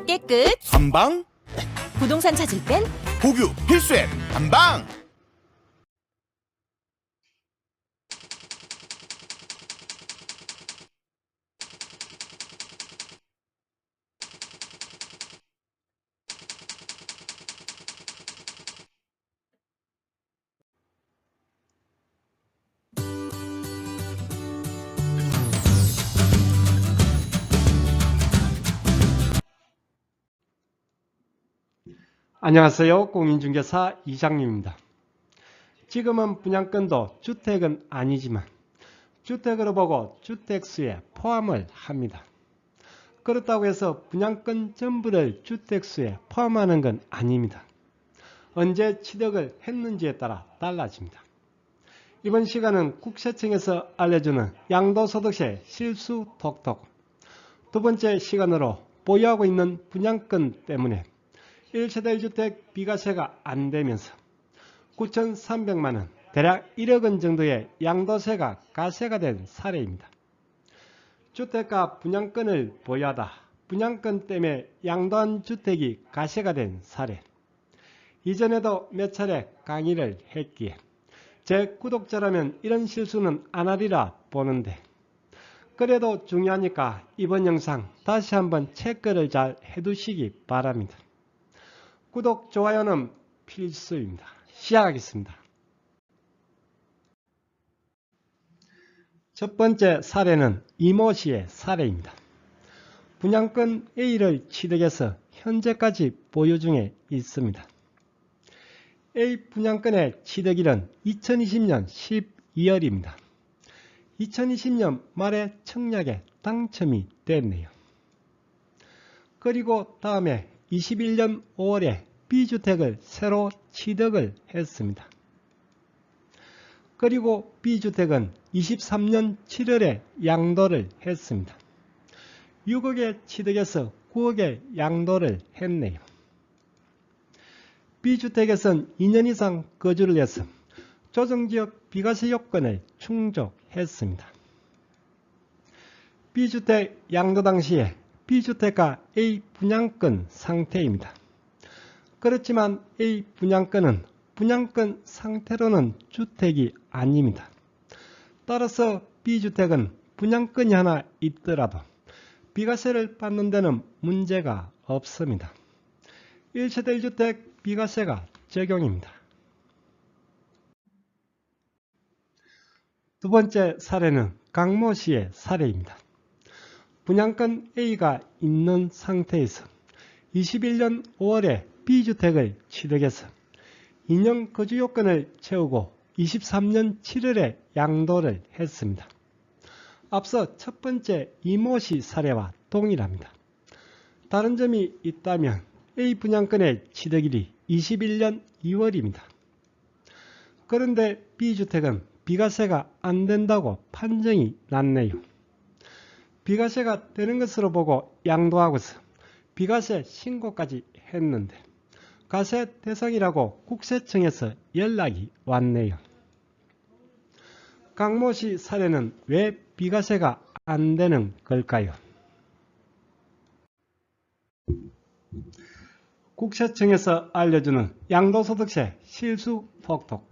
깨끗. 한방 부동산 찾을 땐 보규 필수 앱 한방. 안녕하세요. 공인중개사 이장님입니다. 지금은 분양권도 주택은 아니지만 주택으로 보고 주택수에 포함을 합니다. 그렇다고 해서 분양권 전부를 주택수에 포함하는 건 아닙니다. 언제 취득을 했는지에 따라 달라집니다. 이번 시간은 국세청에서 알려주는 양도소득세 실수 톡톡, 두 번째 시간으로 보유하고 있는 분양권 때문에 1세대 1주택 비과세가 안 되면서 9,300만원, 대략 1억원 정도의 양도세가 가세가 된 사례입니다. 주택과 분양권을 보유하다 분양권 때문에 양도한 주택이 가세가 된 사례. 이전에도 몇 차례 강의를 했기에 제 구독자라면 이런 실수는 안 하리라 보는데, 그래도 중요하니까 이번 영상 다시 한번 체크를 잘 해두시기 바랍니다. 구독, 좋아요는 필수입니다. 시작하겠습니다. 첫 번째 사례는 이모 씨의 사례입니다. 분양권 A를 취득해서 현재까지 보유 중에 있습니다. A 분양권의 취득일은 2020년 12월입니다. 2020년 말에 청약에 당첨이 됐네요. 그리고 다음에 21년 5월에 B주택을 새로 취득을 했습니다. 그리고 B주택은 23년 7월에 양도를 했습니다. 6억에 취득해서 9억에 양도를 했네요. B주택에선 2년 이상 거주를 해서 조정지역 비과세 요건을 충족했습니다. B주택 양도 당시에 B주택과 A 분양권 상태입니다. 그렇지만 A 분양권은 분양권 상태로는 주택이 아닙니다. 따라서 B주택은 분양권이 하나 있더라도 비과세를 받는 데는 문제가 없습니다. 1세대 1주택 비과세가 적용입니다. 두 번째 사례는 강모 씨의 사례입니다. 분양권 A가 있는 상태에서 21년 5월에 B주택을 취득해서 2년 거주 요건을 채우고 23년 7월에 양도를 했습니다. 앞서 첫 번째 이모 씨 사례와 동일합니다. 다른 점이 있다면 A 분양권의 취득일이 21년 2월입니다. 그런데 B주택은 비과세가 안 된다고 판정이 났네요. 비과세가 되는 것으로 보고 양도하고서 비과세 신고까지 했는데 과세 대상이라고 국세청에서 연락이 왔네요. 강모 씨 사례는 왜 비과세가 안 되는 걸까요? 국세청에서 알려주는 양도소득세 실수 톡톡.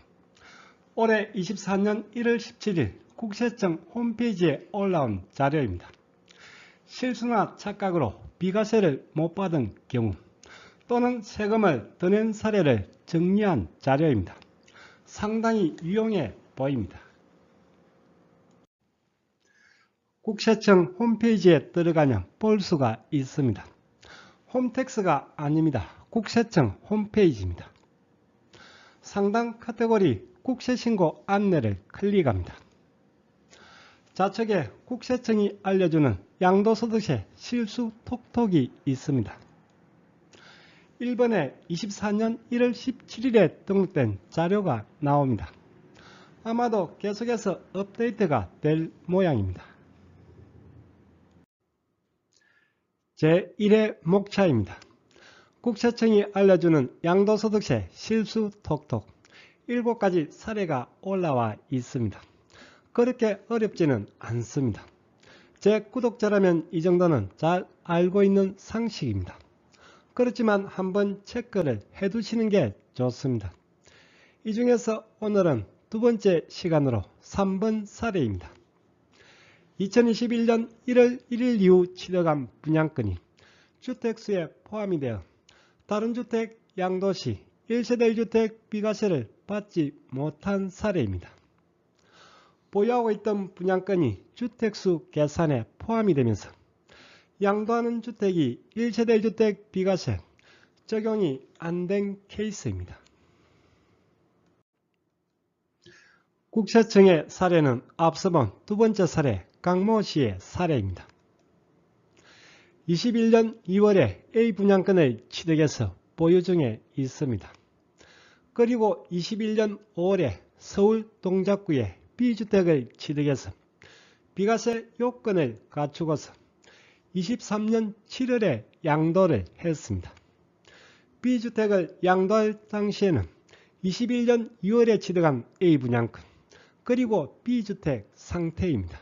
올해 24년 1월 17일 국세청 홈페이지에 올라온 자료입니다. 실수나 착각으로 비과세를 못 받은 경우 또는 세금을 더 낸 사례를 정리한 자료입니다. 상당히 유용해 보입니다. 국세청 홈페이지에 들어가면 볼 수가 있습니다. 홈택스가 아닙니다. 국세청 홈페이지입니다. 상단 카테고리 국세신고 안내를 클릭합니다. 좌측에 국세청이 알려주는 양도소득세 실수 톡톡이 있습니다. 1번에 24년 1월 17일에 등록된 자료가 나옵니다. 아마도 계속해서 업데이트가 될 모양입니다. 제1회 목차입니다. 국세청이 알려주는 양도소득세 실수 톡톡 7가지 사례가 올라와 있습니다. 그렇게 어렵지는 않습니다. 제 구독자라면 이 정도는 잘 알고 있는 상식입니다. 그렇지만 한번 체크를 해 두시는 게 좋습니다. 이 중에서 오늘은 두 번째 시간으로 3번 사례입니다. 2021년 1월 1일 이후 취득한 분양권이 주택수에 포함이 되어 다른 주택 양도시 1세대 1주택 비과세를 받지 못한 사례입니다. 보유하고 있던 분양권이 주택수 계산에 포함이 되면서 양도하는 주택이 1세대 1주택 비과세 적용이 안 된 케이스입니다. 국세청의 사례는 앞서 본 두 번째 사례 강모 씨의 사례입니다. 21년 2월에 A 분양권을 취득해서 보유 중에 있습니다. 그리고 21년 5월에 서울 동작구에 B주택을 취득해서 비과세 요건을 갖추고서 23년 7월에 양도를 했습니다. B주택을 양도할 당시에는 21년 2월에 취득한 A 분양권 그리고 B주택 상태입니다.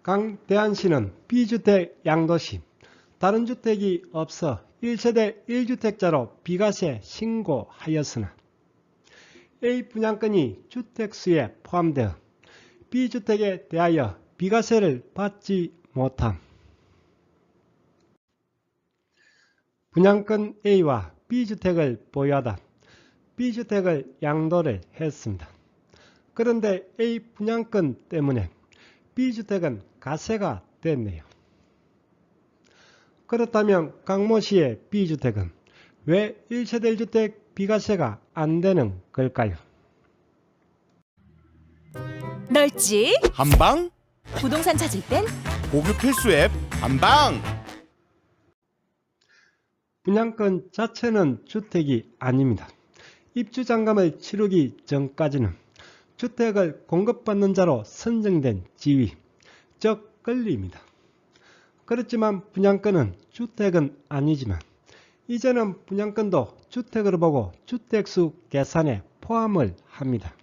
강대한 씨는 B주택 양도 시 다른 주택이 없어 1세대 1주택자로 비과세 신고하였으나 A 분양권이 주택수에 포함되어 B주택에 대하여 비과세를 받지 못함. 분양권 A와 B주택을 보유하다 B주택을 양도를 했습니다. 그런데 A 분양권 때문에 B주택은 가세가 됐네요. 그렇다면 강모 씨의 B주택은 왜 1세대 1주택 비과세가 안 되는 걸까요? 널찍 한방 부동산 찾을 땐 고급 필수 앱 한방. 분양권 자체는 주택이 아닙니다. 입주장감을 치르기 전까지는 주택을 공급받는 자로 선정된 지위, 즉 권리입니다. 그렇지만 분양권은 주택은 아니지만 이제는 분양권도 주택으로 보고 주택수 계산에 포함을 합니다.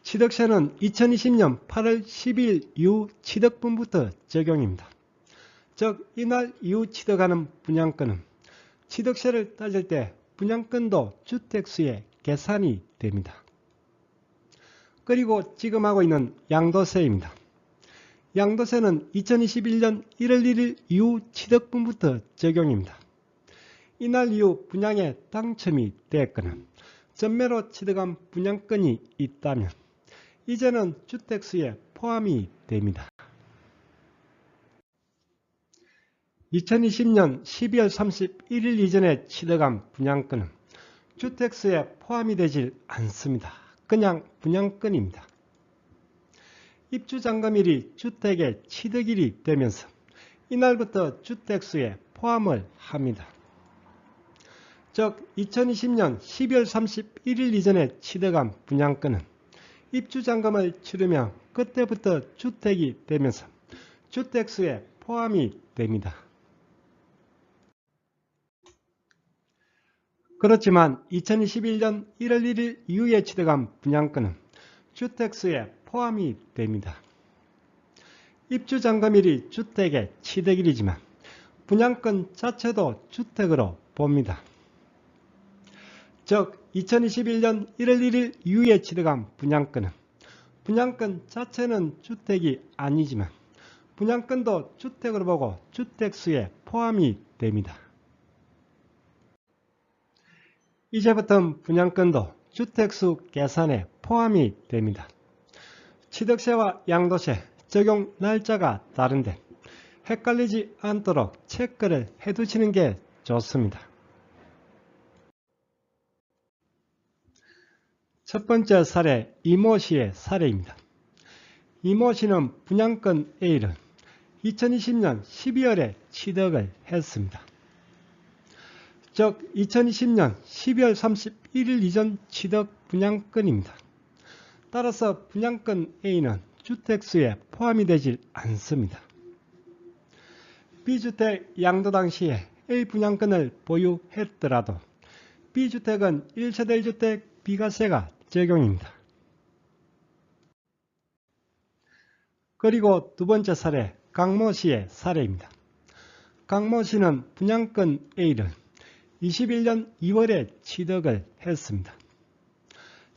취득세는 2020년 8월 10일 이후 취득분부터 적용입니다. 즉 이날 이후 취득하는 분양권은 취득세를 따질 때 분양권도 주택수에 계산이 됩니다. 그리고 지금 하고 있는 양도세입니다. 양도세는 2021년 1월 1일 이후 취득분부터 적용입니다. 이날 이후 분양에 당첨이 됐거나 전매로 취득한 분양권이 있다면 이제는 주택수에 포함이 됩니다. 2020년 12월 31일 이전에 취득한 분양권은 주택수에 포함이 되질 않습니다. 그냥 분양권입니다. 입주장감일이 주택의 취득일이 되면서 이날부터 주택수에 포함을 합니다. 즉 2020년 12월 31일 이전에 취득한 분양권은 입주장감을 치르며 그때부터 주택이 되면서 주택수에 포함이 됩니다. 그렇지만 2021년 1월 1일 이후에 취득한 분양권은 주택수에 포함이 됩니다. 입주장감일이 주택의 취득일이지만 분양권 자체도 주택으로 봅니다. 즉 2021년 1월 1일 이후에 취득한 분양권은 분양권 자체는 주택이 아니지만 분양권도 주택으로 보고 주택수에 포함이 됩니다. 이제부터 분양권도 주택수 계산에 포함이 됩니다. 취득세와 양도세 적용 날짜가 다른데 헷갈리지 않도록 체크를 해두시는 게 좋습니다. 첫 번째 사례 이모 씨의 사례입니다. 이모 씨는 분양권 A를 2020년 12월에 취득을 했습니다. 즉 2020년 12월 31일 이전 취득 분양권입니다. 따라서 분양권 A는 주택수에 포함이 되질 않습니다. B주택 양도 당시에 A 분양권을 보유했더라도 B주택은 1세대 1주택 비과세가 적용입니다. 그리고 두 번째 사례 강모 씨의 사례입니다. 강모 씨는 분양권 A를 21년 2월에 취득을 했습니다.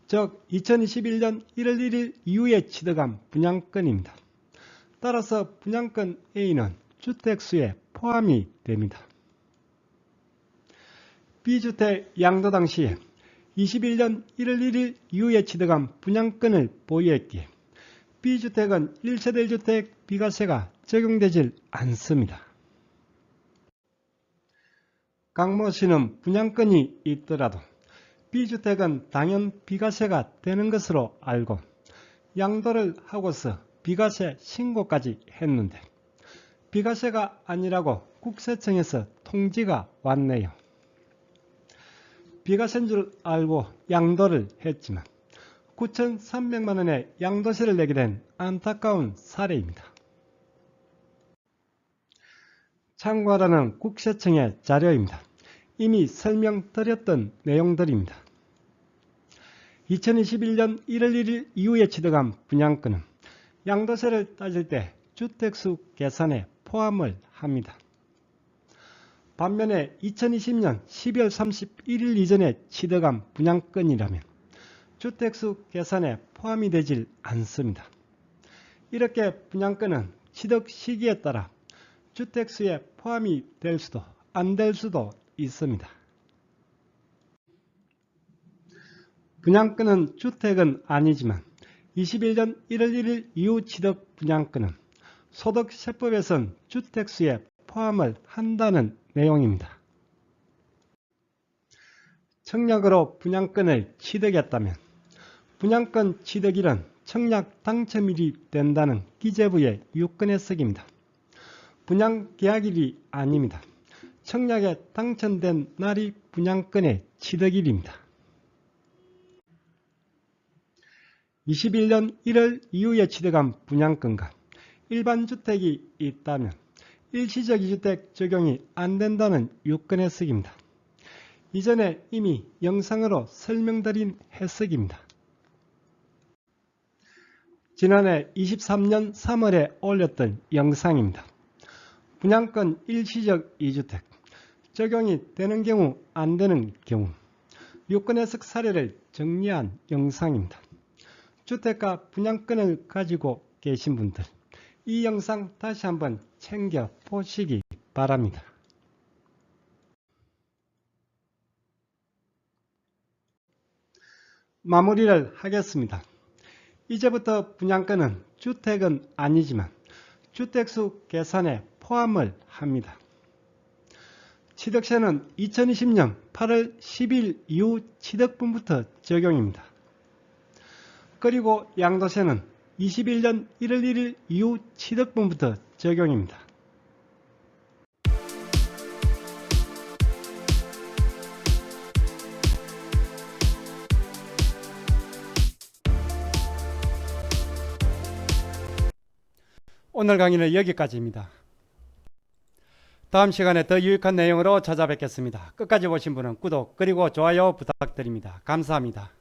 즉 2021년 1월 1일 이후에 취득한 분양권입니다. 따라서 분양권 A는 주택수에 포함이 됩니다. B주택 양도 당시에 21년 1월 1일 이후에 취득한 분양권을 보유했기에 B주택은 1세대 1주택 비과세가 적용되질 않습니다. 강모 씨는 분양권이 있더라도 B주택은 당연 비과세가 되는 것으로 알고 양도를 하고서 비과세 신고까지 했는데 비과세가 아니라고 국세청에서 통지가 왔네요. 비과세인 줄 알고 양도를 했지만 9,300만 원의 양도세를 내게 된 안타까운 사례입니다. 참고하라는 국세청의 자료입니다. 이미 설명드렸던 내용들입니다. 2021년 1월 1일 이후에 취득한 분양권은 양도세를 따질 때 주택수 계산에 포함을 합니다. 반면에 2020년 12월 31일 이전에 취득한 분양권이라면 주택수 계산에 포함이 되질 않습니다. 이렇게 분양권은 취득 시기에 따라 주택수에 포함이 될 수도 안 될 수도 있습니다. 분양권은 주택은 아니지만 21년 1월 1일 이후 취득 분양권은 소득세법에선 주택수에 포함을 한다는 내용입니다. 청약으로 분양권을 취득했다면 분양권 취득일은 청약 당첨일이 된다는 기재부의 유권해석입니다. 분양계약일이 아닙니다. 청약에 당첨된 날이 분양권의 취득일입니다. 21년 1월 이후에 취득한 분양권과 일반 주택이 있다면 일시적 2주택 적용이 안 된다는 유권해석입니다. 이전에 이미 영상으로 설명드린 해석입니다. 지난해 23년 3월에 올렸던 영상입니다. 분양권 일시적 2주택 적용이 되는 경우 안 되는 경우 유권해석 사례를 정리한 영상입니다. 주택과 분양권을 가지고 계신 분들 이 영상 다시 한번 챙겨 보시기 바랍니다. 마무리를 하겠습니다. 이제부터 분양권은 주택은 아니지만 주택수 계산에 포함을 합니다. 취득세는 2020년 8월 10일 이후 취득분부터 적용입니다. 그리고 양도세는 21년 1월 1일 이후 취득분부터 적용입니다. 오늘 강의는 여기까지입니다. 다음 시간에 더 유익한 내용으로 찾아뵙겠습니다. 끝까지 보신 분은 구독 그리고 좋아요 부탁드립니다. 감사합니다.